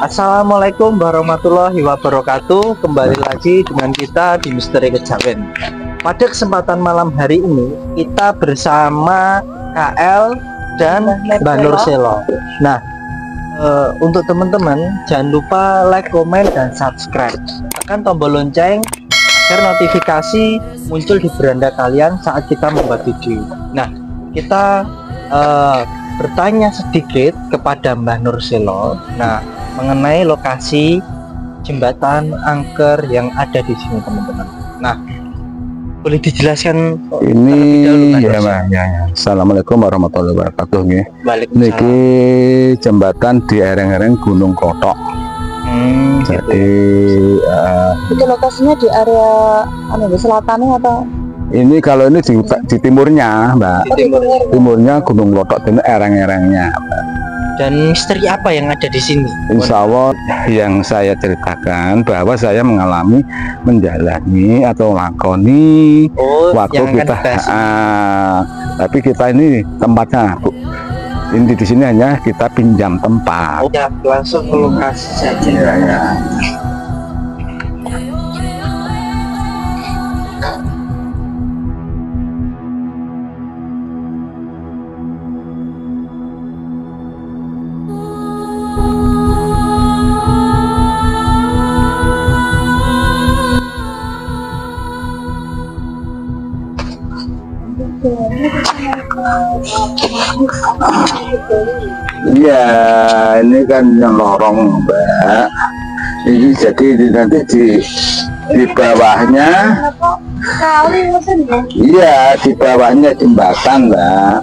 Assalamualaikum warahmatullahi wabarakatuh. Kembali lagi dengan kita di Misteri Kejawen. Pada kesempatan malam hari ini kita bersama KL dan Mbak Nur Selo. Nah, untuk teman-teman jangan lupa like, komen, dan subscribe. Tekan tombol lonceng agar notifikasi muncul di beranda kalian saat kita membuat video. Nah, kita bertanya sedikit kepada Mbak Nur Selo. Nah, mengenai lokasi jembatan angker yang ada di sini, teman-teman. Nah, boleh dijelaskan ini ya, Mbak? Ya. Assalamualaikum warahmatullahi wabarakatuh. Niki jembatan di lereng-lereng Gunung Klothok. Jadi itu lokasinya di area selatan atau? Ini kalau ini di timurnya, Mbak. Timurnya Gunung Klothok, ini lereng-lerengnya, Mbak. Dan misteri apa yang ada di sini? Insya Allah yang saya ceritakan bahwa saya mengalami menjalani atau lakoni waktu kita, tapi kita ini tempatnya, Bu. Ini di sini hanya kita pinjam tempat. Ya, langsung ke lokasi saja. Ya. Iya, ini kan yang lorong, Mbak. Ini jadi nanti di bawahnya, iya, di bawahnya jembatan, Mbak.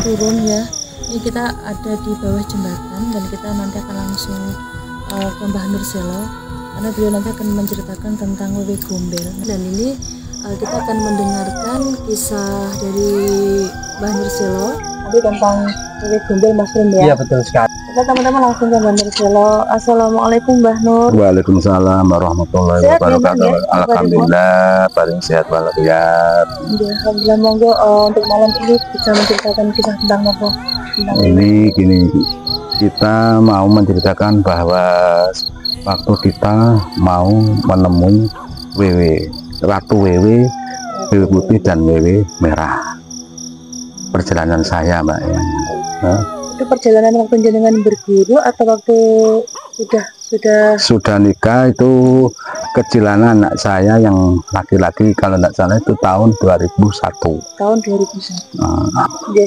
Turun ya, ini kita ada di bawah jembatan dan kita nanti akan langsung ke Mbah Nur Selo karena beliau nanti akan menceritakan tentang Wewe Gombel. Dan ini kita akan mendengarkan kisah dari Mbah Nur Selo nanti tentang Wewe Gombel, Mas Rum ya. Iya, betul sekali. Kita teman-teman langsung ke Mbah Nur Selo. Assalamualaikum Mbah Nur. Waalaikumsalam warahmatullahi wabarakatuh. Alhamdulillah paling sehat walafiat. Alhamdulillah, monggo untuk malam ini bisa menceritakan kisah tentang apa? Ini gini, kita mau menceritakan bahwa waktu kita mau menemui Ratu Wewe putih dan Wewe merah. Perjalanan saya, Mbak, ya. Itu perjalanan waktu jenengan berguru atau waktu sudah nikah? Itu kecilan anak saya yang laki-laki, kalau tidak salah itu tahun 2001. Tahun 2001.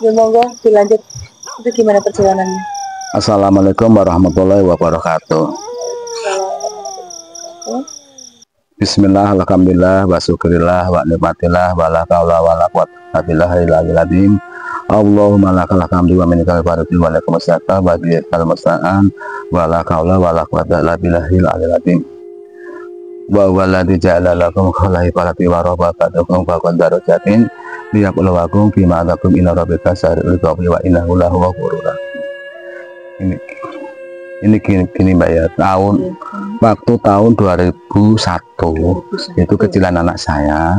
Ya, monggo dilanjut. Itu gimana perjalanannya? Assalamualaikum warahmatullahi wabarakatuh. Bismillah, alhamdulillah, wa syukurillah, wa nikmatillah, wa la haula wa la quwwata illa billah. Allahumma lakal hamdu wa minkal farati wa lakum as-sata wa biyakal musta'an wa la haula wa la quwwata illa billahil aliyyil azim. Wa walladzi ja'ala lakum khalaiqati wa rabbakum faqad darajatin liyaqulawakum bima takum inna rabbika sari'ul iqabi wa innahu lahu ghafurur rahim. Ini Ini gini Mbak ya, waktu tahun 2001 itu kecilan anak saya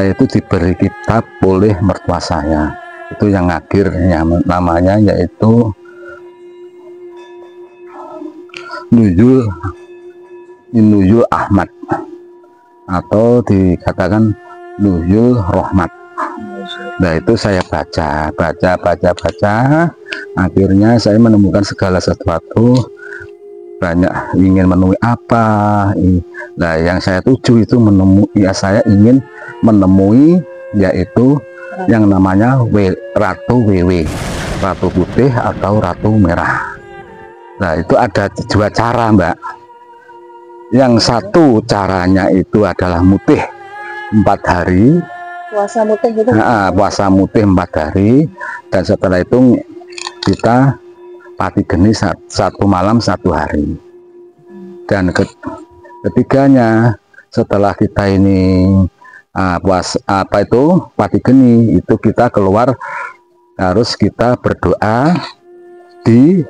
itu diberi kitab oleh mertua saya. Itu yang akhirnya namanya yaitu Nuzul Ahmad atau dikatakan Nuzul Rahmat. Nah itu saya baca, akhirnya saya menemukan segala sesuatu, banyak ingin menemui apa. Nah yang saya tuju itu saya ingin menemui yaitu yang namanya Ratu WW, Ratu Putih atau Ratu Merah. Nah itu ada dua cara Mbak. Yang satu caranya itu adalah mutih 4 hari, puasa mutih gitu. Puasa mutih 4 hari, dan setelah itu kita pati geni 1 malam 1 hari. Dan ketiganya setelah kita ini pati geni itu kita keluar, harus kita berdoa di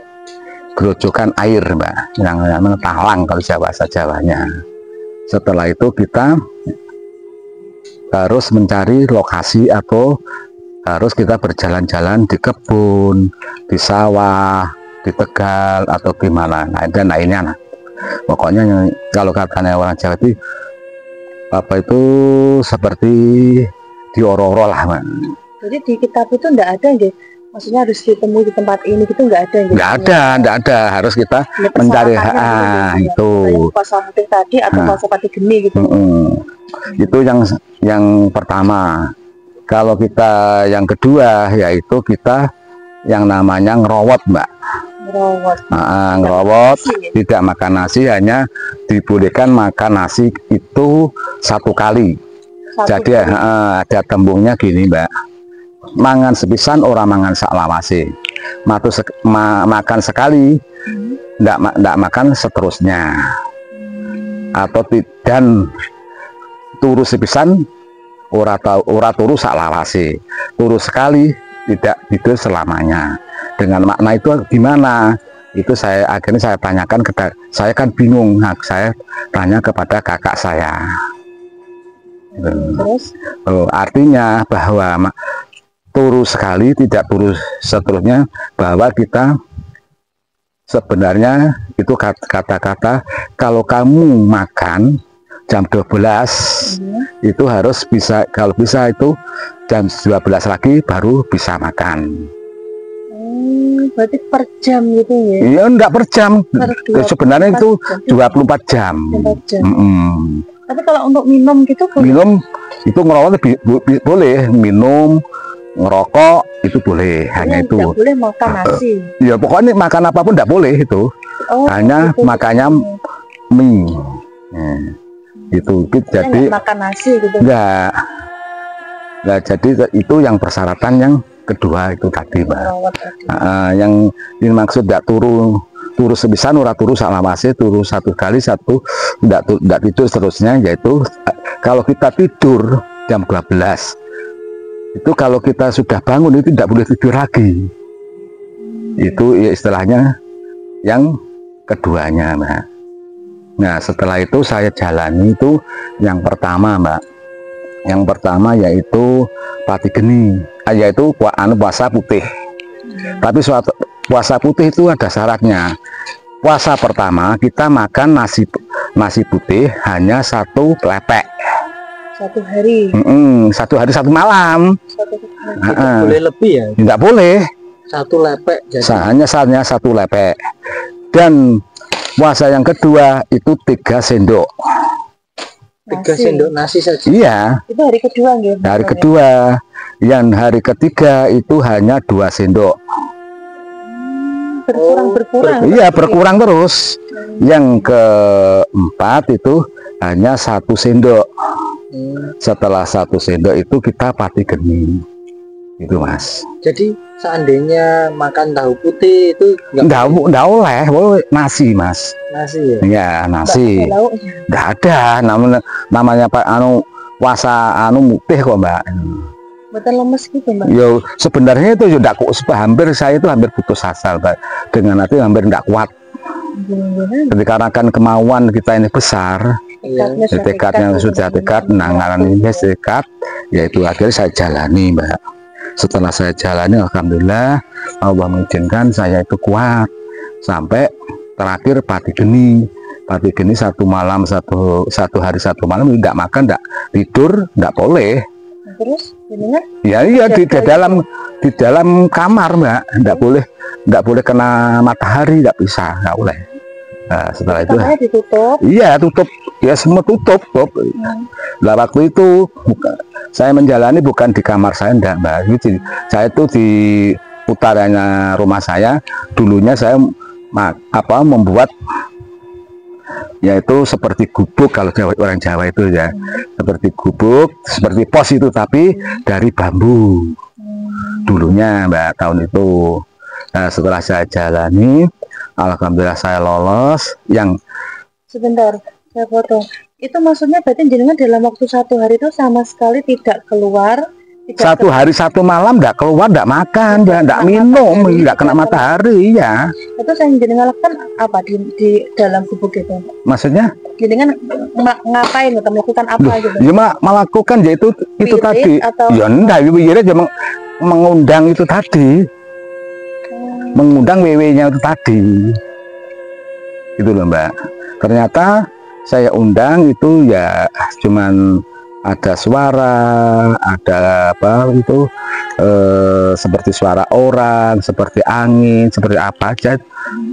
gerojokan air Mbak, yang namanya talang kalau bahasa Jawanya. Setelah itu kita harus mencari lokasi atau harus kita berjalan-jalan di kebun, di sawah, di Tegal atau gimana, dan lainnya. Pokoknya kalau katanya orang Jawa itu apa itu seperti dioro-oro lah Mbak. Jadi di kitab itu enggak ada gitu, maksudnya harus ditemui di tempat ini gitu, enggak ada gitu. Enggak ada, harus kita mencari itu puasa mutih tadi atau puasa pati geni gitu. Itu yang pertama. Kalau kita yang kedua yaitu kita yang namanya ngerowot Mbak. Ngerowot, tidak makan nasi, hanya dibolehkan makan nasi itu 1 kali. Jadi ada tembungnya gini Mbak, mangan sepisan orang mangan saklawase, makan sekali, ndak makan seterusnya, atau dan turu sepisan ora turu saklawase, turu sekali tidak tidur selamanya. Dengan makna itu gimana? Itu akhirnya saya tanyakan saya kan bingung, saya tanya kepada kakak saya. Terus? Artinya bahwa turu sekali tidak turu seterusnya, bahwa kita sebenarnya itu kata-kata kalau kamu makan jam 12 itu harus bisa, kalau bisa itu jam 12 lagi baru bisa makan. Berarti per jam gitu ya? Iya, enggak per jam. Sebenarnya itu 24 jam. Tapi kalau untuk minum gitu? Minum itu ngerokok boleh, minum, ngerokok itu boleh, hanya itu. Enggak boleh makan nasi? Ya pokoknya makan apapun enggak boleh itu. Hanya gitu, makannya mie. Itu jadi makan nasi gitu. Enggak. Nah, jadi itu yang persyaratan yang kedua itu tadi Mbak. Yang dimaksud tidak turu sebisan, ora turu saklawase, turu 1 kali, tidak tidur seterusnya, yaitu kalau kita tidur jam 12 itu kalau kita sudah bangun itu tidak boleh tidur lagi. Itu ya istilahnya yang keduanya Mbak. Nah setelah itu saya jalani itu yang pertama Mbak. Yang pertama yaitu pati geni, yaitu puasa putih. Tapi puasa putih itu ada syaratnya. Puasa pertama kita makan nasi putih hanya 1 lepek. 1 hari. 1 hari 1 malam. Tidak boleh lebih ya? Tidak boleh. 1 lepek. Hanya 1 lepek. Dan puasa yang kedua itu 3 sendok. 3 sendok nasi saja. Iya. Itu hari kedua gitu. Hari kedua. Yang hari ketiga itu hanya 2 sendok. Berkurang. Iya, berkurang terus. Yang keempat itu hanya 1 sendok. Setelah 1 sendok itu kita pati geni. Itu Mas. Jadi seandainya makan tahu putih itu enggak oleh nasi Mas. Nasi ya? Iya, nasi. Enggak ada, namanya Pak puasa mutih kok Mbak. Betul lemes gitu Mbak. Yo sebenarnya itu sudah hampir saya itu hampir putus asa Mbak. Dengan hati hampir enggak kuat. Jadi karena kan kemauan kita ini besar, tekadnya sudah tekad, penanganan ini tekad, yaitu akhirnya saya jalani, Mbak. Setelah saya jalani, alhamdulillah Allah mengizinkan saya itu kuat sampai terakhir pati geni satu malam satu hari satu malam tidak makan, tidak tidur, tidak boleh. Terus gimana? Ya iya di dalam kamar, Mbak, tidak boleh kena matahari, tidak bisa, nggak boleh. Nah, setelah itu ditutup. Iya tutup, ya semua tutup. Nah waktu itu saya menjalani bukan di kamar saya, enggak, Mbak. Saya itu di utaranya rumah saya. Dulunya saya membuat yaitu seperti gubuk, kalau orang Jawa itu ya seperti gubuk, seperti pos itu, tapi dari bambu dulunya, Mbak, tahun itu. Nah, setelah saya jalani, alhamdulillah saya lolos. Yang sebentar, saya foto. Itu maksudnya berarti jenengan dalam waktu 1 hari itu sama sekali tidak keluar, satu hari satu malam tidak keluar, tidak makan, tidak minum, tidak kena matahari, ya. Itu saya jenengan lakukan apa di dalam gubuk itu? Maksudnya? Jenengan ngapain atau melakukan apa gitu? Ya melakukan yaitu itu tadi. Atau... Ya enggak, wirid ya mengundang itu tadi. Mengundang WW-nya itu tadi. Itu loh, Mbak. Ternyata saya undang itu ya cuman ada suara, ada apa itu seperti suara orang, seperti angin, seperti apa aja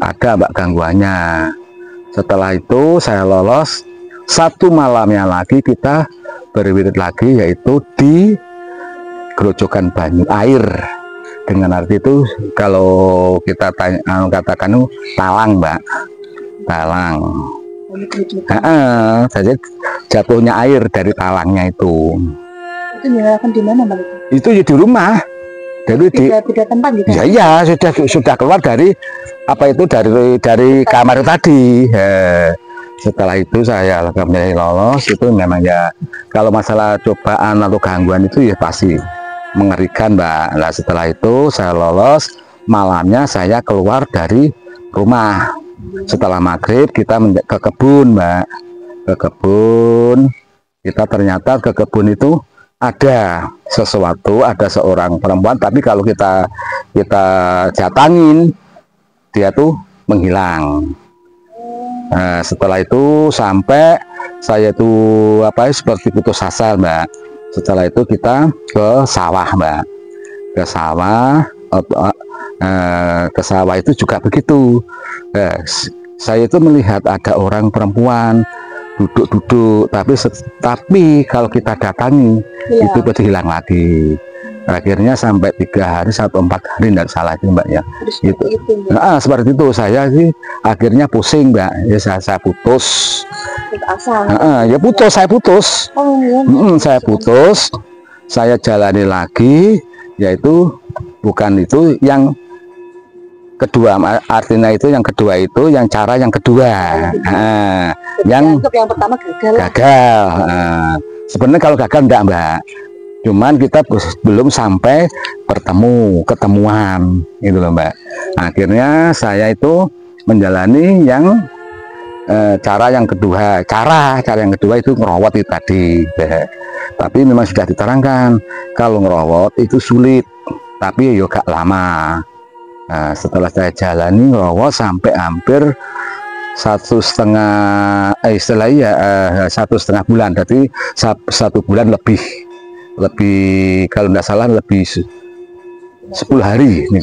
ada, Mbak, gangguannya. Setelah itu saya lolos. 1 malamnya lagi kita berwirid lagi, yaitu di Grojogan Banyu Air. Dengan arti itu kalau kita katakan talang, Mbak, talang. Saja jatuhnya air dari talangnya itu. Itu dilakukan di mana, Mbak? Itu ya di rumah. Jadi beda tempat gitu. Ya sudah keluar dari apa itu dari kamar tadi. Setelah itu saya alhamdulillah lolos. Itu memang ya kalau masalah cobaan atau gangguan itu ya pasti mengerikan, Mbak. Nah, setelah itu saya lolos, malamnya saya keluar dari rumah. Setelah maghrib kita ke kebun, Mbak. Ke kebun, kita ternyata ke kebun itu ada sesuatu, ada seorang perempuan, tapi kalau kita jatangin dia tuh menghilang. Nah, setelah itu sampai saya tuh seperti putus asa, Mbak. Setelah itu kita ke sawah, Mbak. Ke sawah itu juga begitu. Saya itu melihat ada orang perempuan duduk-duduk, tapi kalau kita datangi itu pasti hilang lagi. Akhirnya sampai 3 hari atau 4 hari, tidak salah itu, Mbak, ya. Gitu. Nah, seperti itu saya sih akhirnya pusing, Mbak. Ya saya putus. Ya putus, saya putus. Saya putus. Saya jalani lagi, yaitu bukan itu yang kedua, artinya itu yang kedua itu yang cara yang kedua. Yang pertama gagal. Sebenarnya kalau gagal enggak, Mbak. Cuman kita belum sampai ketemuan gitu loh, Mbak. Akhirnya saya itu menjalani yang cara yang kedua. Cara yang kedua itu ngerawat itu tadi. Tapi memang sudah diterangkan kalau ngerawat itu sulit, tapi ya gak lama. Nah, setelah saya jalani ngerawat sampai hampir 1,5 bulan, jadi 1 bulan lebih kalau tidak salah lebih 10 hari nih,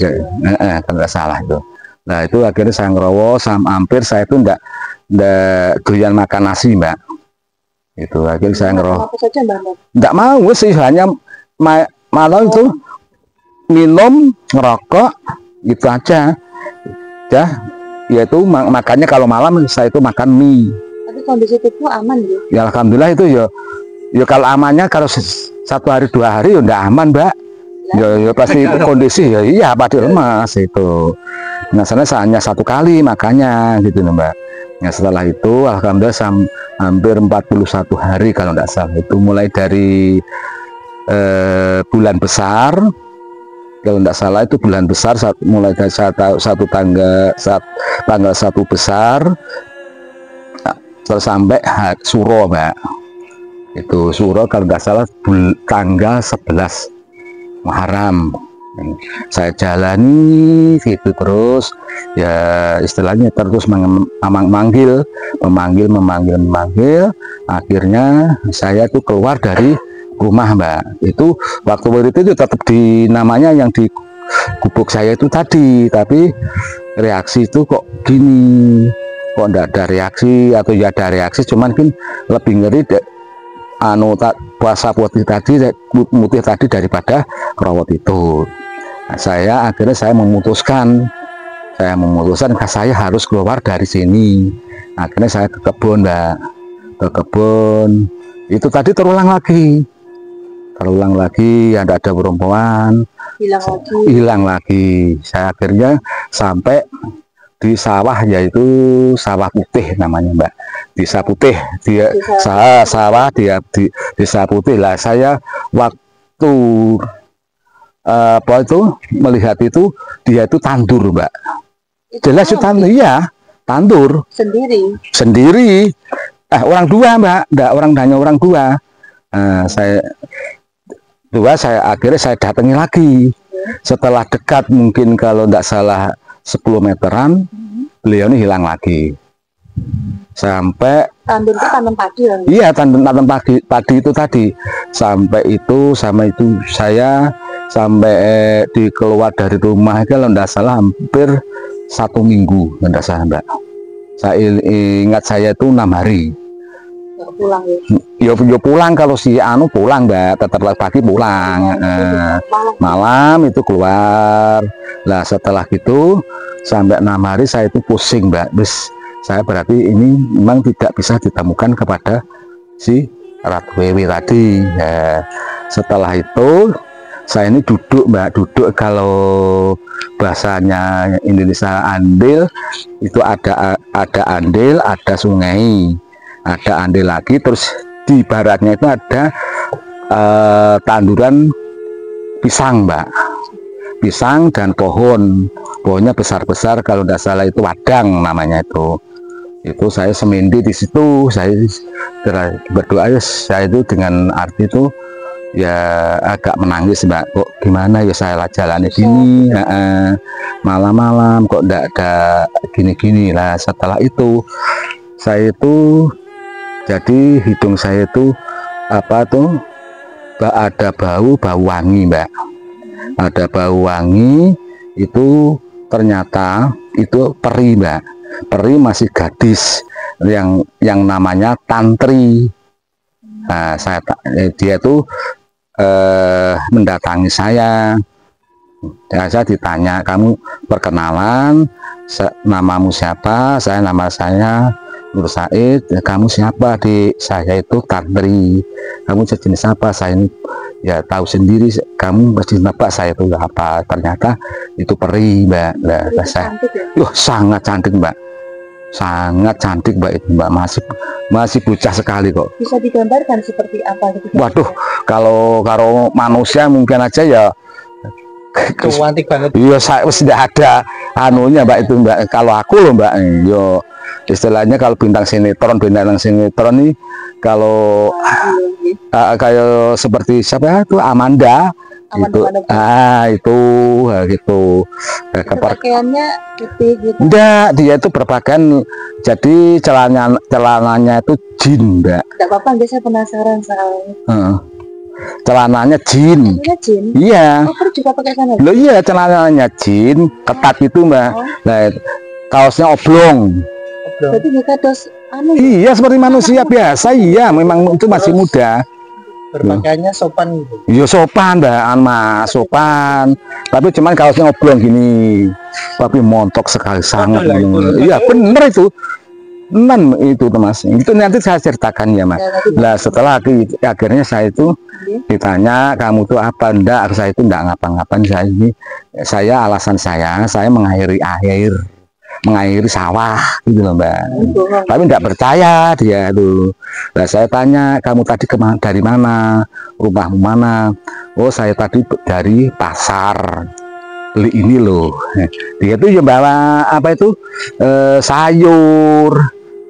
kalau tidak salah itu. Nah itu akhirnya saya ngerawat hampir saya itu tidak doyan makan nasi, Mbak. Itu akhirnya saya ngerawat. Tidak mau sih, hanya malah itu minum, ngerokok, gitu aja. Yaitu makannya kalau malam saya itu makan mie. Tapi kondisi itu aman ya? Ya alhamdulillah itu ya kalau amannya kalau 1 hari 2 hari ya udah aman, Mbak. Ya pasti kondisi ya iya pasti lemas itu. Nah sana hanya 1 kali makanya gitu, Mbak. Nah setelah itu alhamdulillah hampir 41 hari kalau tidak salah, itu mulai dari bulan besar kalau tidak salah itu bulan besar, mulai dari tanggal 1 besar terus sampai Suro, Mbak. Itu Suro kalau nggak salah tanggal 11 Muharram. Saya jalani gitu terus, ya istilahnya terus memanggil. Akhirnya saya tuh keluar dari rumah, Mbak. Itu waktu itu tetap di namanya yang di gubuk saya itu tadi, tapi reaksi itu kok gini, kok enggak ada reaksi, atau ya ada reaksi cuman kan lebih ngeri puasa putih tadi daripada rawat itu. Nah, akhirnya saya memutuskan saya harus keluar dari sini. Akhirnya saya ke kebun, Mbak, ke kebun. Itu tadi terulang lagi, ada perempuan hilang lagi. Saya akhirnya sampai di sawah, yaitu sawah putih namanya, Mbak. Desa Putih, dia sawah dia di Desa Putih lah. Saya waktu melihat itu, dia itu tandur, Mbak. Jelas itu tandur, iya, tandur sendiri. Orang dua, Mbak, hanya orang dua. Saya akhirnya saya datangi lagi. Setelah dekat mungkin kalau tidak salah 10 meteran, beliau ini hilang lagi. Sampai tandur itu tanam padi ya? Iya, tanam padi itu tadi. Sama itu saya sampai keluar dari rumah kalau tidak salah hampir 1 minggu, tidak salah, Mbak. Saya ingat saya itu 6 hari. Pulang ya? Yo pulang, kalau si pulang, Mbak, tetap pagi pulang. Malam itu keluar. Lah setelah itu sampai 6 hari saya itu pusing, Mbak. Saya berarti ini memang tidak bisa ditemukan kepada si Ratu Wewe tadi. Ya, setelah itu saya ini duduk, Mbak, kalau bahasanya Indonesia andil itu ada andil, ada sungai, ada andil lagi, terus di baratnya itu ada tanduran pisang, Mbak. Pisang dan pohonnya besar-besar, kalau tidak salah itu wadang namanya itu. Itu saya semindi di situ, saya berdoa, saya itu dengan arti itu ya agak menangis, Mbak. Kok gimana ya saya jalani gini, malam-malam kok enggak ada gini-gini lah. Setelah itu saya itu jadi hidung saya itu ada bau wangi, Mbak. Ada bau wangi, itu ternyata itu peri, Mbak. Peri masih gadis yang namanya Tantri. Nah, dia tuh mendatangi saya. Saya ditanya, kamu perkenalan, namamu siapa? Nama saya Nur Said. Kamu siapa, Dik? Saya itu Tantri. Kamu sejenis apa? Saya ini ya tahu sendiri, kamu pasti nebak saya itu apa. Ternyata itu peri, Mbak. Saya, sangat cantik, Mbak. Sangat cantik, Mbak, itu, Mbak. Masih bocah sekali kok. Bisa digambarkan seperti apa gitu? Waduh, kalau manusia mungkin aja ya cantik banget. Iya, saya tidak ada anunya, Mbak, itu, Mbak. Kalau aku loh, Mbak, yo istilahnya kalau bintang sinetron nih, kalau kayak seperti siapa itu Amanda itu, gitu. Pakaiannya putih gitu. Enggak, dia itu berpakaian, jadi celananya itu jin, Mbak. Enggak apa-apa, saya penasaran soalnya. Celananya jin. Iya. Juga pakai sana. Loh iya, celananya jin, ketat itu, Mbak. Nah, kaosnya oblong. Berarti kita dos Iya, seperti manusia biasa. Iya, memang itu masih muda. Berpakaiannya sopan gitu. Iya, sopan, Mbak, Mas, sopan. Tapi cuman kaosnya oblong gini. Tapi montok sekali, sangat. Iya, bener itu. Itu Mas. Itu nanti saya ceritakan ya, Mas. Nah, setelah akhirnya saya itu ditanya, kamu tuh apa? Enggak, saya itu enggak ngapa-ngapain. Saya alasan saya mengakhiri mengairi sawah gitu loh Mbak. Tapi nggak percaya dia tuh. Nah, saya tanya, kamu tadi dari mana, rumahmu mana? Oh, saya tadi dari pasar, beli ini loh. Dia tuh yang bawa apa itu, sayur,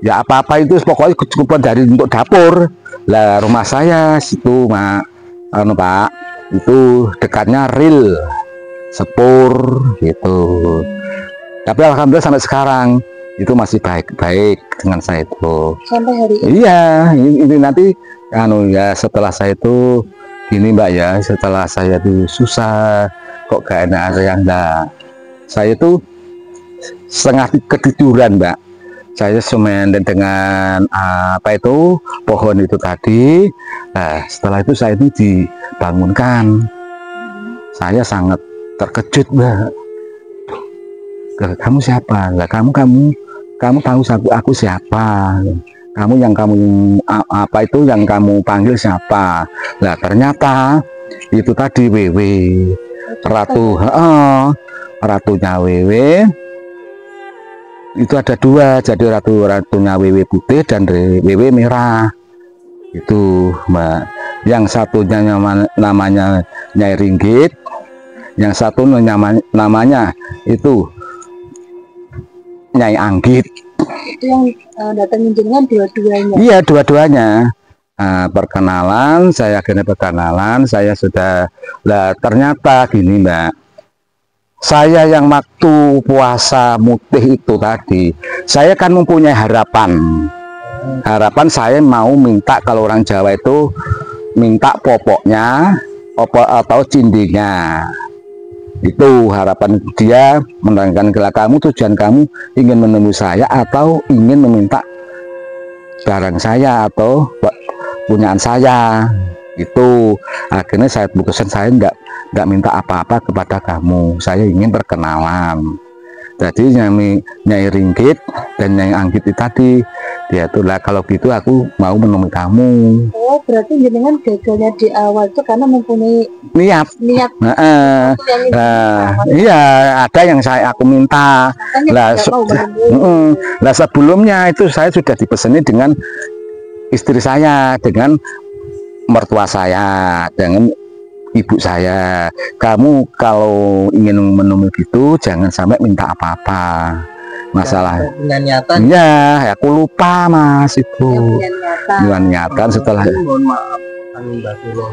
ya apa-apa itu pokoknya kecukupan dari untuk dapur. Lah rumah saya situ Pak, itu dekatnya ril sepur gitu. Tapi alhamdulillah sampai sekarang itu masih baik-baik dengan saya itu. Sampai hari ini. Iya, ini nanti ya setelah saya itu gini Mbak ya, setelah saya itu susah kok gak enak ada yang enggak. Saya itu setengah ketiduran Mbak. Saya semen dengan apa itu pohon itu tadi. Nah, setelah itu saya itu dibangunkan. Saya sangat terkejut Mbak. Kamu siapa? Lah kamu tahu aku siapa? Kamu apa itu yang kamu panggil siapa? Lah ternyata itu tadi WW ratu, ratunya WW. Itu ada dua, jadi ratunya WW putih dan WW merah. Itu Mbak. Yang satunya namanya Nyai Ringgit, yang satu namanya itu Nyai Anggit. Itu yang datangin jenengan dua-duanya. Iya, dua-duanya. Perkenalan, saya sudah. Lah ternyata gini Mbak. Saya yang waktu puasa mutih itu tadi, saya kan mempunyai harapan. Harapan saya mau minta, kalau orang Jawa itu minta popoknya atau cindinya. Itu harapan dia, menerangkan ke kamu, tujuan kamu ingin menemui saya atau ingin meminta barang saya atau punyaan saya. Itu akhirnya saya putuskan, saya enggak minta apa-apa kepada kamu, saya ingin perkenalan. Jadi Nyai Ringgit dan Nyai Anggit itu tadi, dia tuh lah kalau gitu aku mau menemui kamu. Oh, berarti jenengan gagalnya di awal itu karena mempunyai niat. Iya, ada yang aku minta. Lah sebelumnya itu saya sudah dipeseni dengan istri saya, dengan mertua saya, dengan ibu saya. Kamu kalau ingin menemui gitu jangan sampai minta apa-apa. Masalah niatan. Ya, aku lupa Mas itu. Niatan setelah. Mohon maaf, Mbak Viro,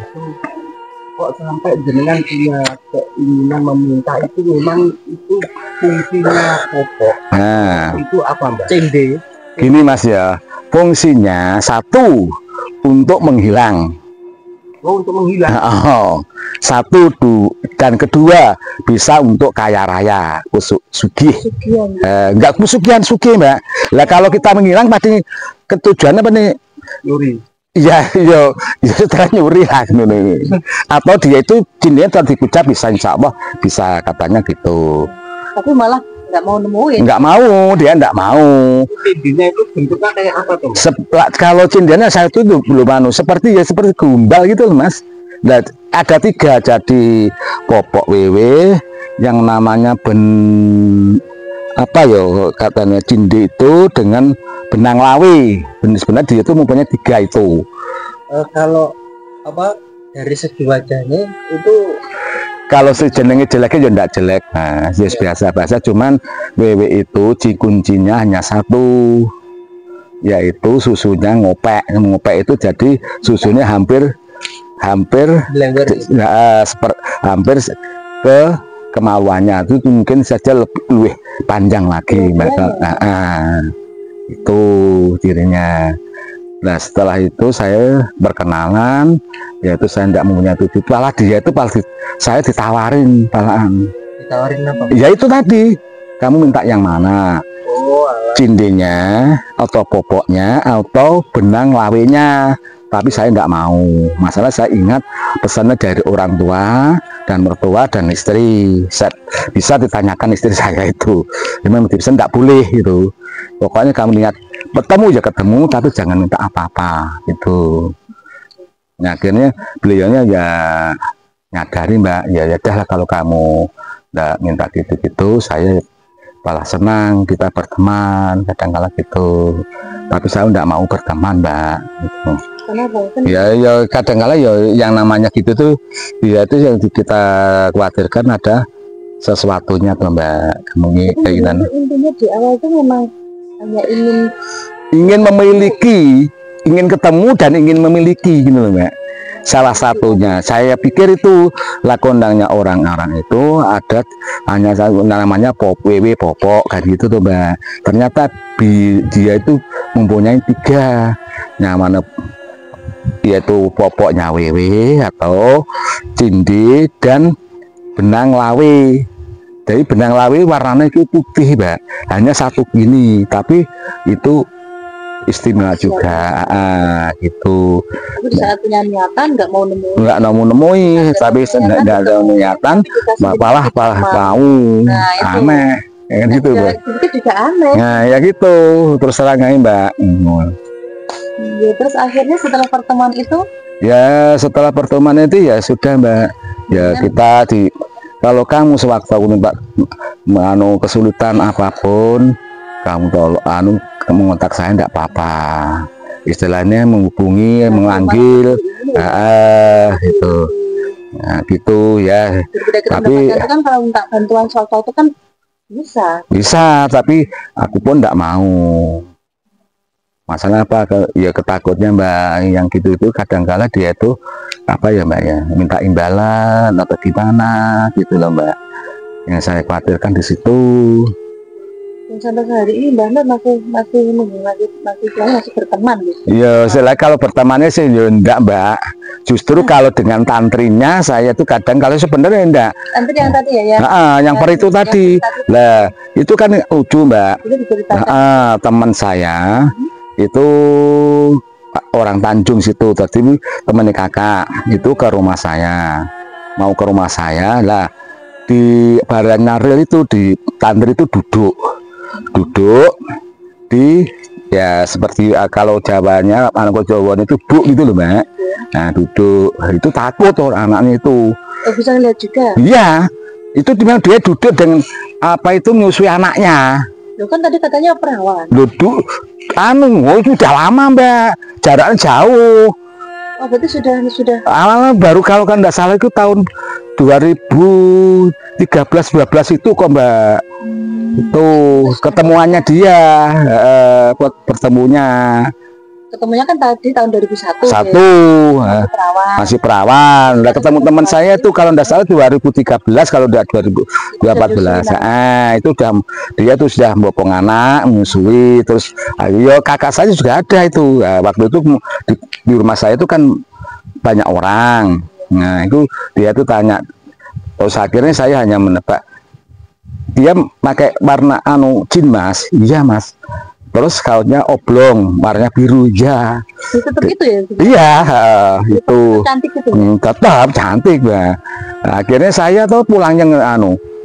kok sampai jenengan punya keinginan meminta itu, memang itu fungsinya popok. Nah, itu apa Mbak? Cende. Gini Mas ya, fungsinya satu untuk menghilang. Oh, untuk menghilang. Satu dan kedua bisa untuk kaya raya, sugih. Enggak pesugihan, sugih Mbak. Lah kalau kita menghilang pasti ketujuannya apa nih? Nyuri. Iya, setelah nyuri lah. Atau dia itu jinnya telah dikucap, bisa insya Allah bisa katanya gitu. Tapi malah nggak mau nemuin. Nggak mau, dia nggak mau. Cindinya itu bentuknya kayak apa tuh? Kalau cindinya saya itu belum seperti gumbal gitu loh Mas. Dan ada 3, jadi popok WW yang namanya apa ya katanya cindi itu dengan benang lawe. Sebenarnya dia itu mempunyai 3 itu. Kalau apa dari segi wajahnya itu, kalau sejenenge jeleknya ya enggak jelek, nah biasa-biasa, cuman WW itu kuncinya hanya satu, yaitu susunya ngopek itu, jadi susunya hampir ke kemaluannya itu mungkin saja lebih panjang lagi Mbak. Itu cirinya. Nah setelah itu saya berkenalan, yaitu saya tidak mempunyai tujuan. Malah dia itu saya ditawarin malahan. Ditawarin apa? Ya itu tadi, kamu minta yang mana? Cindinya atau popoknya atau benang lawenya. Tapi saya tidak mau. Masalah saya ingat pesannya dari orang tua dan mertua dan istri. Saya bisa ditanyakan istri saya itu. Memang bisa tidak boleh itu. Pokoknya kamu lihat bertemu ya ketemu, tapi jangan minta apa-apa gitu. Nah, akhirnya beliaunya ya nyadari Mbak, ya udah lah kalau kamu nggak minta gitu-gitu, saya malah senang kita berteman kadang-kala gitu. Tapi saya enggak mau berteman, Mbak. Gitu. Kenapa? Ya kadang-kala ya yang namanya gitu tuh, ya itu yang kita khawatirkan ada sesuatunya tuh, Mbak. Keinginan. Intinya di awal itu memang hanya ingin memiliki, ingin ketemu dan ingin memiliki gitu loh, Mbak. Salah satunya saya pikir itu lah kondangnya orang-orang itu ada hanya namanya WW popok kan gitu tuh, Mbak. Ternyata dia itu mempunyai 3 nyaman, yaitu popoknya WW atau cindi dan benang lawe. Jadi benang lawe warnanya itu putih, Mbak. Hanya 1 gini, tapi itu istimewa juga, gitu. Tapi di saat punya niatan nggak mau nemui, tapi nggak ada niatan, malah mau. Aneh, kayak gitu, Mbak. Itu juga aneh. Nah, ya gitu, terus terang aja, Mbak. Ya, terus akhirnya setelah pertemuan itu? Ya, setelah pertemuan itu ya sudah, Mbak. Ya kita kalau kamu sewaktu Mbak kesulitan apapun, kamu tolong mengontak saya enggak apa-apa, istilahnya menghubungi, memanggil, gitu, nah, gitu ya. Tapi kan kalau minta bantuan soal itu kan bisa, tapi aku pun enggak mau. Masalah apa? Ya ketakutnya, Mbak, yang gitu itu kadang-kala dia itu apa ya, Mbak ya, minta imbalan atau gimana gitu loh, Mbak. Yang saya khawatirkan di situ. Sampai hari ini Mbak masih berteman gitu. Ya, selain kalau bertemannya sih ya enggak, Mbak. Justru kalau dengan tantrinya saya tuh kadang kalau sebenarnya enggak. Tantri yang tadi ya? Yang per itu tadi. Lah, itu kan lucu, Mbak. Teman saya itu orang Tanjung situ, tadi temannya kakak itu ke rumah saya. Mau ke rumah saya, lah di Baranya Real itu di tantri itu duduk di ya seperti kalau Jawanya anak Jawa itu bu gitu loh, Mbak. Nah duduk itu takut anaknya itu. Bisa lihat juga. Iya, itu dimana dia duduk dengan apa itu menyusui anaknya. Loh kan tadi katanya perawan. Duduk itu udah lama, Mbak, jaraknya jauh. Oh berarti sudah baru kalau kan nggak salah itu tahun 2013-12 itu kok, Mbak. Itu ketemuannya dia, ketemunya kan tadi tahun 2001 masih perawan. Udah ketemu teman saya itu kalau nggak salah 2013, kalau udah 2014 itu dia tuh sudah bopong anak, menyusui. Terus ayo kakak saya juga ada itu. Waktu itu di rumah saya itu kan banyak orang. Nah itu dia tuh tanya, terus akhirnya saya hanya menebak dia pakai warna jin, Mas. Iya, Mas. Terus kaosnya oblong, warnanya biru, ya. Tetap gitu ya? Iya, itu. Cantik gitu. Tetap cantik, Mbak. Nah, akhirnya saya tuh pulangnya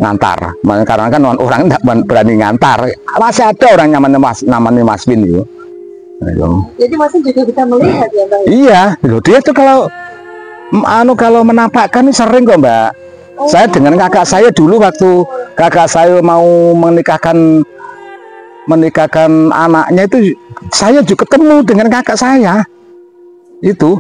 ngantar. Karena kan orang tidak berani ngantar. Masih ada orang namanya Mas Win itu. Jadi Mas juga bisa melihat ya, Mbak? Iya, dia tuh kalau menampakkan sering kok, Mbak. Saya dengan kakak saya dulu waktu kakak saya mau menikahkan anaknya itu, saya juga ketemu dengan kakak saya itu.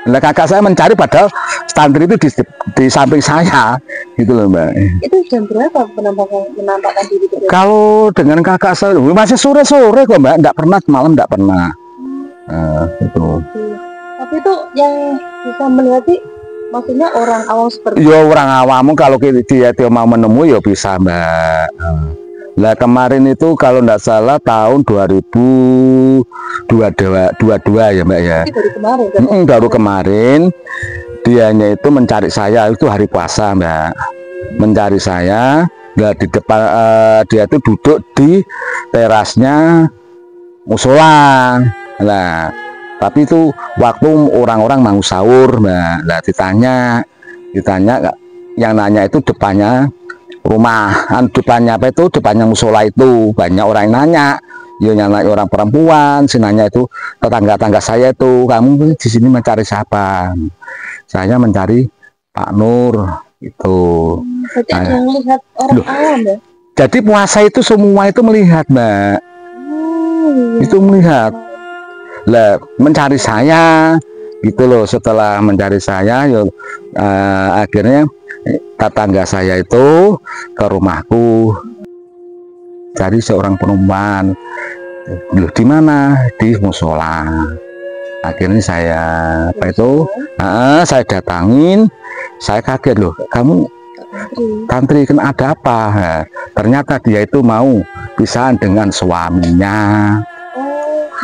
Nah, kakak saya mencari padahal standar itu di samping saya gitu loh, Mbak. Itu jam berapa penampakan diri itu? Kalau dengan kakak saya masih sore-sore kok, Mbak, enggak pernah malam, enggak pernah. Itu. Tapi itu yang bisa melihat maksudnya orang awam seperti ya orang awam kalau dia mau menemui ya bisa, Mbak. Lah kemarin itu kalau enggak salah tahun 2022 ya, Mbak ya. Dari kemarin kan? Baru kemarin dianya itu mencari saya, itu hari puasa, Mbak. Mencari saya, nah di depan dia itu duduk di terasnya musola. Nah tapi itu waktu orang-orang mau sahur, Mbak. Nah ditanya yang nanya itu depannya rumah, depannya apa itu, depannya musola itu banyak orang yang nanya. Ya nanya orang perempuan, si nanya itu tetangga-tangga saya itu, kamu di sini mencari siapa? Saya mencari Pak Nur itu. Berarti ada yang melihat orang awam ya? Jadi puasa itu semua itu melihat, Mbak. Itu melihat. Lah, mencari saya gitu loh. Setelah mencari saya, akhirnya tetangga saya itu ke rumahku cari seorang perempuan. Loh, di mana? Di musola. Akhirnya saya saya datangin. Saya kaget, loh, kamu tantri kan ada apa? Nah, ternyata dia itu mau pisahan dengan suaminya.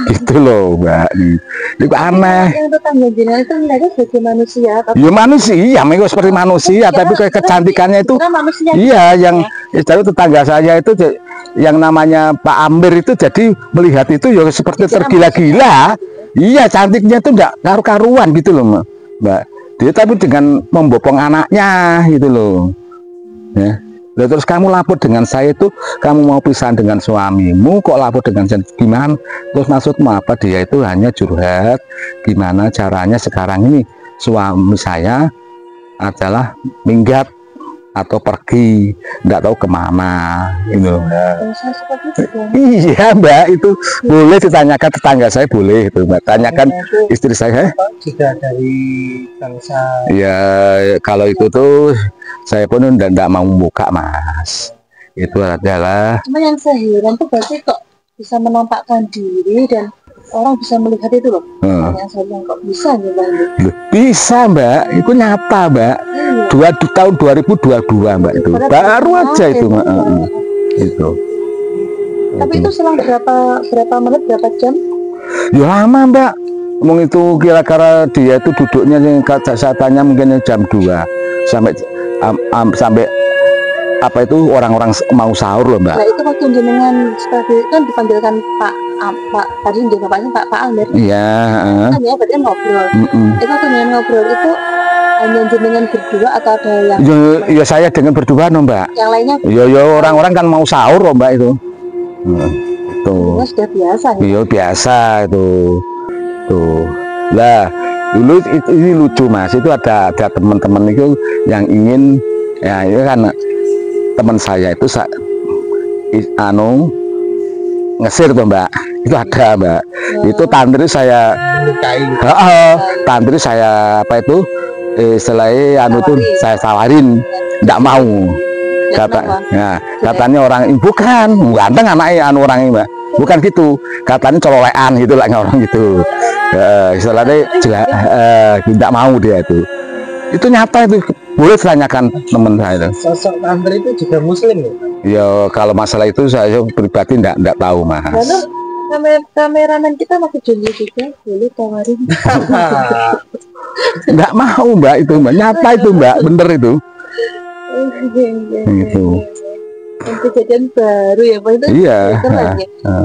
Gitu loh, Mbak. Itu aneh. Yang tetangga jenengan itu mereka sebagai manusia atau Ya manusia, memang seperti manusia, tapi kayak kecantikannya itu manusia. iya, yang jadi tetangga saya itu yang namanya Pak Amir itu jadi melihat itu ya seperti tergila-gila. Iya, cantiknya itu enggak karu-karuan gitu loh, Mbak. Dia tapi dengan membopong anaknya gitu loh. Ya. Nah, terus kamu lapor dengan saya itu, kamu mau pisahan dengan suamimu, kok lapor dengan saya gimana? Terus maksudmu apa? Dia itu hanya curhat, gimana caranya sekarang ini suami saya adalah minggat atau pergi, nggak tahu kemana, gitu. Iya, Mbak, itu boleh ditanyakan tetangga saya, boleh itu, Mbak. Tanyakan istri saya. Juga dari bangsa. Ya, kalau itu tuh saya pun tidak mau buka, Mas. Itu adalah. Cuma yang saya heran tuh berarti kok bisa menampakkan diri dan orang bisa melihat itu loh. Yang saya bilang kok bisa nih, Mbak? Bisa, Mbak. Itu nyata, Mbak. Tahun 2022, Mbak, itu. Baru aja itu, Mbak. Itu. Tapi itu selang berapa menit, berapa jam? Ya lama, Mbak. Ngomong itu kira-kira dia itu duduknya yang saya tanya mungkin jam 2 sampai apa itu orang-orang mau sahur loh, Mbak. Nah, itu waktu jenengan sebagai kan dipanggilkan Pak tadi bapaknya Pak Amir. Iya, kan ya berarti ngobrol. Itu waktu jenengan ngobrol itu hanya jenengan berdua atau ada yang ya saya dengan berdua no, Mbak. Yang lainnya? Ya orang-orang kan mau sahur loh, Mbak, itu. Tuh. Ya, sudah biasa ya. Iya, biasa itu. Tuh. Lah, dulu ini lucu, Mas. Itu ada teman-teman itu yang ingin ya itu kan teman saya itu ngesir tuh, Mbak. Itu ada, Mbak. Itu tantri saya tantri saya apa itu selain tuh saya tawarin enggak mau. Katanya orang bukan ganteng anaknya orang ini, Mbak. Bukan gitu. Katanya cololean gitu lah orang gitu. Istilahnya tidak mau dia itu. Itu nyata itu. Boleh tanyakan teman saya itu. Sosok tantri itu juga muslim ya? Ya kalau masalah itu saya pribadi enggak tahu, Mas. Lalu kameramen kita masih Joni juga, boleh tawarin. Enggak mau, Mbak, itu, Mbak. Nyata itu, Mbak. Bener itu. Gitu. Kejadian baru ya, Pak, itu. Iya.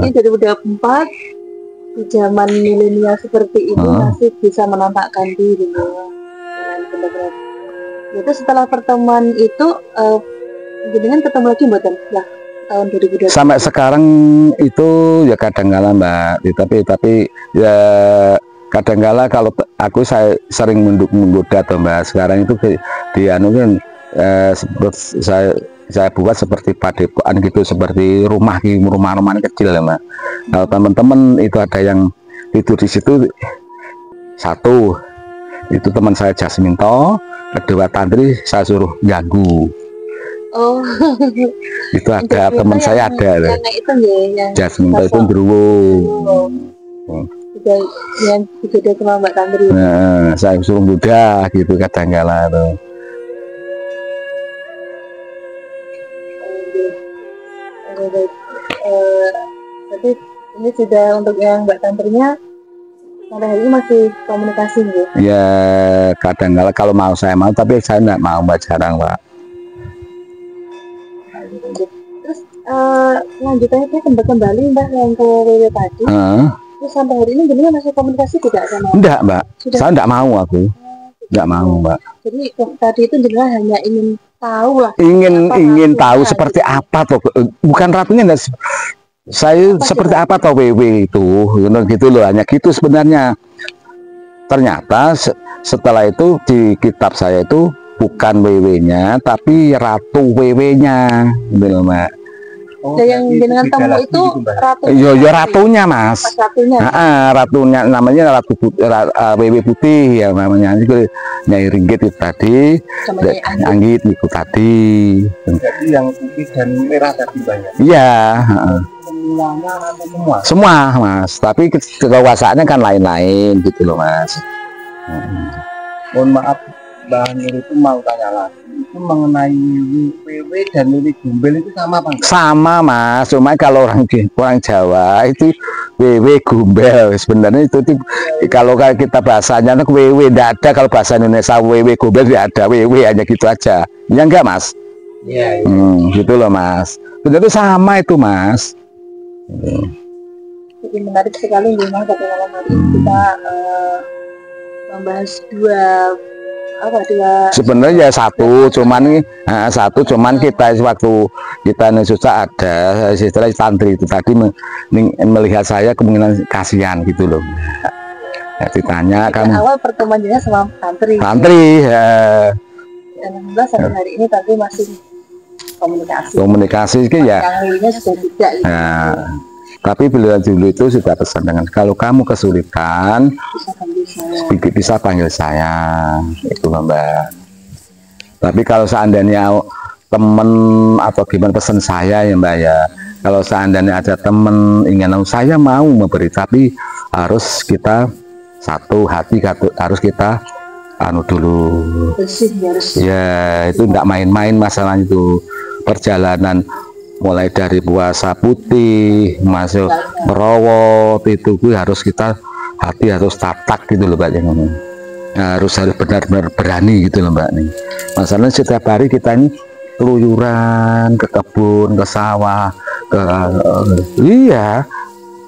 Ini 2024 di zaman milenial seperti ini masih bisa menampakkan diri dengan benar-benar. Itu setelah pertemuan itu jenengan ketemu lagi mboten lah tahun 2020. Sampai sekarang itu ya kadang-kala, Mbak. Tapi ya kadang-kala kalau saya sering menggoda tuh, Mbak. Sekarang itu di anu kan saya buat seperti padepokan gitu, seperti rumah-rumah kecil ya, Mbak. Kalau teman-teman itu ada yang tidur di situ, satu itu teman saya Jasminto, kedua tantri saya suruh ganggu. Oh, itu ada teman saya ada itu ya, Jasminto itu beruang. Yang digoda sama Mbak Tantri. Nah, saya suruh muda gitu kadang-kala tuh. Jadi ini sudah untuk yang Mbak Tantrinya sampai hari ini masih komunikasi gitu? Ya kadang-kala kalau mau saya mau, tapi saya nggak mau, Mbak, jarang, Pak. Terus lanjutannya saya kembali Mbak yang ke WW tadi. Terus sampai hari ini gimana, masih komunikasi tidak sama? Enggak, Mbak. Sudah. Saya enggak mau aku. Enggak mau, Mbak. Jadi tadi itu jelas hanya ingin tahu lah. Ingin tahu seperti apa toh. Bukan ratunya enggak. Saya seperti apa toh WW itu. Gitu loh, hanya gitu sebenarnya. Ternyata setelah itu di kitab saya itu bukan WW-nya tapi ratu WW-nya. Gitu loh, Mbak. Oh, Dan yang berarti jenengan beda temu lagi itu gitu, Mbak. ratu. Yo ratunya mas. Pas ratunya. Ratunya namanya Ratu WW Putih yang namanya itu Nyai Ringgit itu tadi, Sama Nyai Anggit. Anggit itu tadi. Jadi yang putih dan merah tadi banyak. Iya, Semuanya ratu semua. semua mas. Tapi kekuasaannya kan lain-lain gitu loh mas. Mohon maaf, Mbak Nur itu mau tanya lagi. Itu mengenai WW dan Wiwi Gombel itu sama apa enggak? Sama mas, cuma kalau orang Jawa itu WW Gombel sebenarnya itu kalau kita bahasanya itu WW tidak ada, kalau bahasa Indonesia WW Gombel tidak ada, WW hanya gitu aja. Ya enggak mas? Iya. Gitu loh mas. Betul sama itu mas. Jadi menarik sekali memang pada malam hari ini kita membahas dua sebenarnya ya satu cuman kita waktu kita susah ada istilah santri itu tadi melihat saya kemungkinan kasihan gitu loh. Ya, ditanya kamu awal pertemuan juga sama santri ya. Dan alhamdulillah sampai hari ini tapi masih komunikasi itu ya. Yang lainnya sudah tidak. Tapi beliau dulu itu sudah pesan dengan kalau kamu kesulitan bisa panggil saya itu Mbak. Tapi kalau seandainya teman atau gimana pesan saya ya Mbak ya, kalau seandainya ada teman ingin saya mau memberi tapi harus kita satu hati harus kita dulu ya, itu enggak main-main masalah itu. Perjalanan mulai dari puasa putih masuk merawat itu harus kita hati harus tatak gitu loh Mbak, harus benar-benar berani gitu loh Mbak nih. Masalahnya setiap hari kita ini keluyuran ke kebun, ke sawah, iya.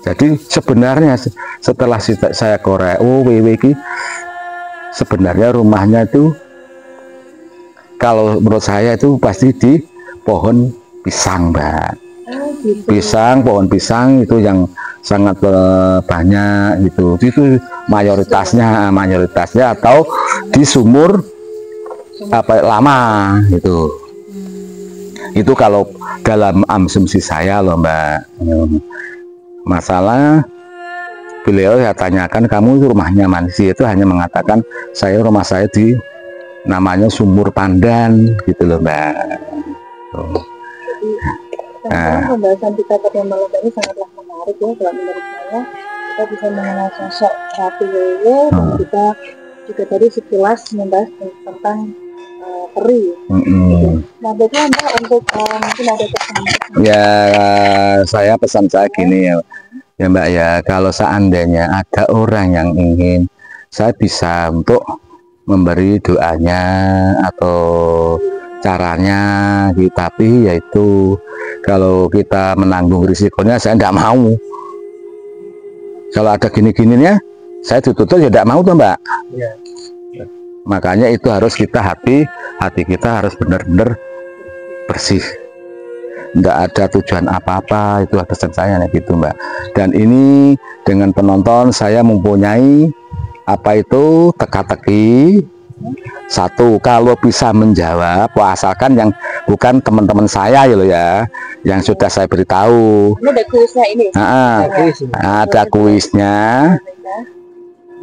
Jadi sebenarnya setelah saya korek WW ini sebenarnya rumahnya itu kalau menurut saya itu pasti di pohon pisang Mbak. Pohon pisang itu yang sangat banyak gitu. Itu mayoritasnya atau di sumur lama gitu. Itu kalau dalam asumsi saya loh Mbak. Masalah beliau ya tanyakan kamu itu rumahnya mana sih, itu hanya mengatakan rumah saya di namanya Sumur Pandan gitu loh Mbak. Pembahasan kita pada malam ini sangatlah menarik ya. Kalau menurut saya kita bisa mengenal sosok Ratu WW dan kita juga tadi sekilas membahas tentang peri. Nah berarti Anda untuk mungkin ada pesan ya, saya pesan saya gini ya Mbak ya, kalau seandainya ada orang yang ingin saya bisa untuk memberi doanya atau caranya gitu, tapi yaitu kalau kita menanggung risikonya saya tidak mau. Kalau ada gini-gininya saya tutup ya tidak mau tuh Mbak ya. Makanya itu harus kita hati kita harus benar-benar bersih, tidak ada tujuan apa-apa. Itu pesan saya gitu Mbak. Dan ini dengan penonton saya mempunyai apa itu teka-teki. Satu, kalau bisa menjawab, asalkan yang bukan teman-teman saya ya loh ya, yang sudah saya beritahu. Ini ada kuisnya ini. Ada kuisnya,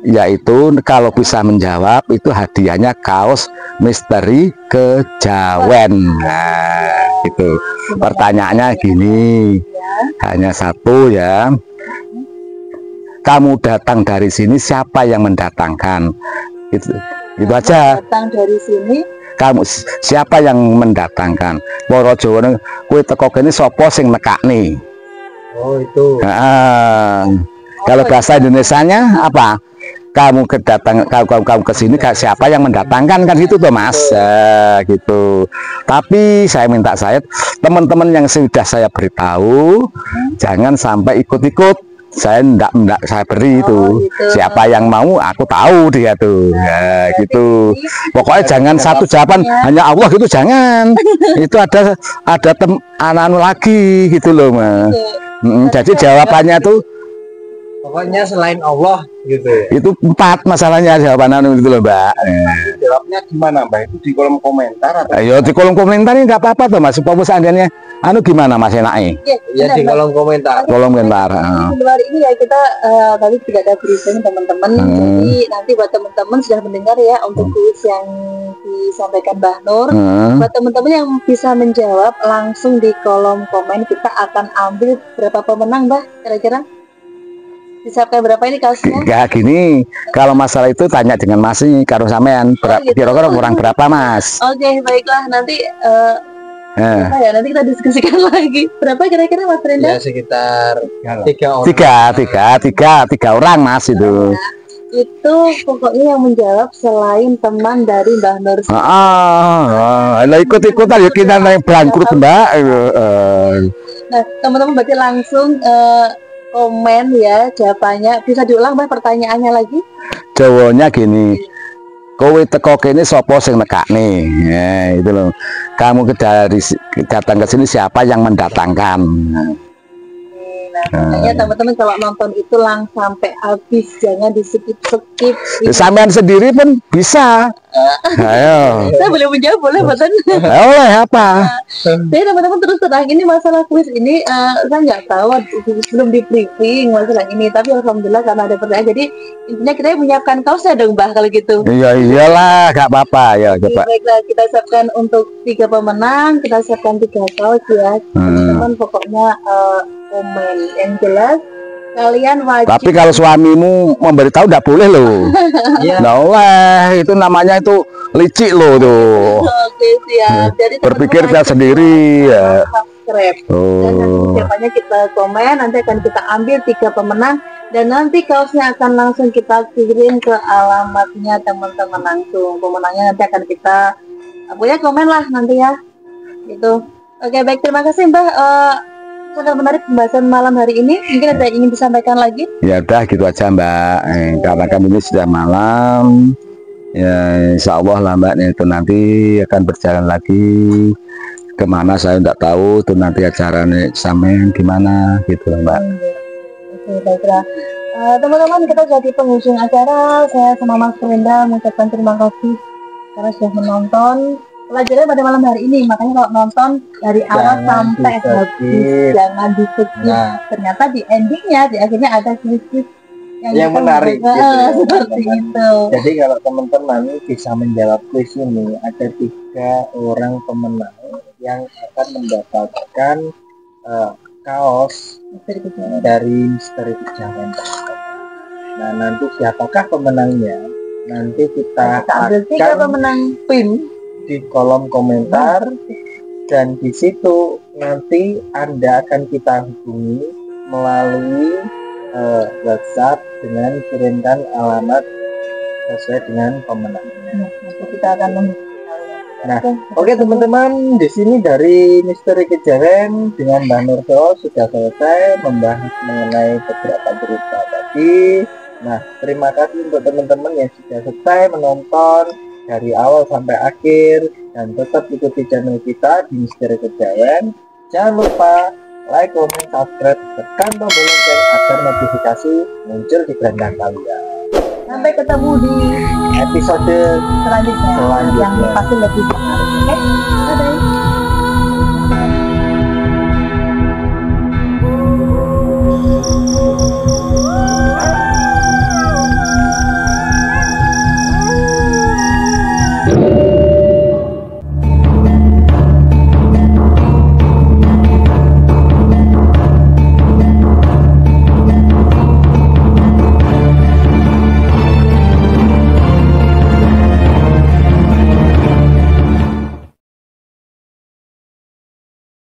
yaitu kalau bisa menjawab itu hadiahnya kaos misteri kejawen. Nah, itu pertanyaannya gini, hanya satu ya. Kamu datang dari sini, siapa yang mendatangkan? Itu aja. Datang dari sini. Kamu siapa yang mendatangkan? Para Jawa kuwi teko kene sapa sing nekakne? Oh itu. Kalau bahasa Indonesianya apa? Kamu ke sini siapa yang mendatangkan kan gitu tuh Mas. Gitu. Tapi saya minta teman-teman yang sudah saya beritahu jangan sampai ikut-ikut. Saya enggak saya beri itu gitu. Siapa yang mau aku tahu dia tuh ya gitu. Pokoknya jangan satu jawaban hanya Allah gitu, jangan. Itu ada anak lagi gitu loh Mas. Jadi jawabannya tuh Pokoknya selain Allah gitu ya. Itu 4 masalahnya jawaban anu itu loh, Mbak. Jawabnya gimana, Mbak? Itu di kolom komentar atau? Ayo di kolom komentar ini nggak apa-apa tuh Mas. Supaya seandainya anu gimana Mas enaknya? Ya di kolom komentar. Kolom komentar. Di luar ini ya kita tadi tidak ada briefing teman-teman. Jadi nanti buat teman-teman sudah mendengar ya untuk kuis yang disampaikan Mbah Nur. Buat teman-teman yang bisa menjawab langsung di kolom komen, kita akan ambil berapa pemenang, Mbah? Kira-kira? Disiapkan berapa ini kaosnya? Ya gini, kalau masalah itu tanya dengan Mas nih, karo sampean gitu. kira-kira kurang berapa Mas? Oke, baiklah, nanti berapa ya? Nanti kita diskusikan lagi. Berapa kira-kira Mas Renda? Ya sekitar 3 orang. Tiga orang Mas itu. Itu pokoknya yang menjawab selain teman dari Mbah Nur. Lah ikut-ikutan ya kita naik bangkrut Mbak. Nah, teman-teman berarti langsung komen ya jawabannya. Bisa diulang Mbak pertanyaannya lagi? Jawabannya gini. Kowe teko kene sapa sing nekakne? Ya, itu loh. Kamu datang ke sini siapa yang mendatangkan? Nah, makanya teman-teman kalau nonton itu langsung sampai habis, jangan di skip. Sampean sendiri pun bisa. Ayo. Saya boleh menjawab, boleh Badan? Oleh apa? Jadi teman-teman terus terang ini masalah kuis ini saya nggak tahu belum di briefing masalah ini, tapi alhamdulillah karena ada pertanyaan, jadi intinya kita menyiapkan kaosnya dong Mbah kalau gitu. Iya iyalah, nggak apa-apa ya coba. Baiklah, kita siapkan untuk 3 pemenang, kita siapkan 3 kaos ya. Teman-teman pokoknya komen yang jelas kalian wajib. Tapi kalau suamimu memberitahu nggak boleh loh. Nggak boleh, itu namanya itu licik loh tuh. Oke siap. Jadi berpikir dia sendiri ya. Subscribe. Dan nanti siapanya kita komen, nanti akan kita ambil 3 pemenang dan nanti kaosnya akan langsung kita kirim ke alamatnya teman-teman langsung. Pemenangnya nanti akan kita pokoknya komen lah nanti ya. Gitu. Oke baik, terima kasih Mbah. Sangat menarik pembahasan malam hari ini. Mungkin ada yang ingin disampaikan lagi? Ya udah gitu aja Mbak. Karena kan ini sudah malam. Ya insya Allah lah Mbak itu nanti akan berjalan lagi kemana saya tidak tahu. Tuh nanti acaranya sampai gimana gitu Mbak. Oke baiklah. Teman-teman kita jadi penghujung acara. Saya sama Mas Renda mengucapkan terima kasih karena sudah menonton pelajaran pada malam hari ini. Makanya kalau nonton dari awal sampai habis jangan di skip. Ternyata di endingnya, di akhirnya ada kuis-kuis yang menarik gitu. Seperti itu. Jadi kalau teman-teman bisa menjawab kuis ini, ada 3 orang pemenang yang akan mendapatkan kaos dari Misteri Kejawen. Nah nanti siapakah pemenangnya? Nanti kita akan pemenang pin di kolom komentar dan di situ nanti Anda akan kita hubungi melalui WhatsApp dengan kirimkan alamat sesuai dengan pemenangnya. Kita akan oke teman-teman, di sini dari Misteri Kejawen dengan Mbah Nur sudah selesai membahas mengenai beberapa berita tadi. Nah, terima kasih untuk teman-teman yang sudah selesai menonton dari awal sampai akhir dan tetap ikuti channel kita di Misteri Kejawen. Jangan lupa like, comment, subscribe, tekan tombol lonceng agar notifikasi muncul di beranda kalian. Sampai ketemu di episode selanjutnya yang pasti lebih menarik. Oke, bye-bye.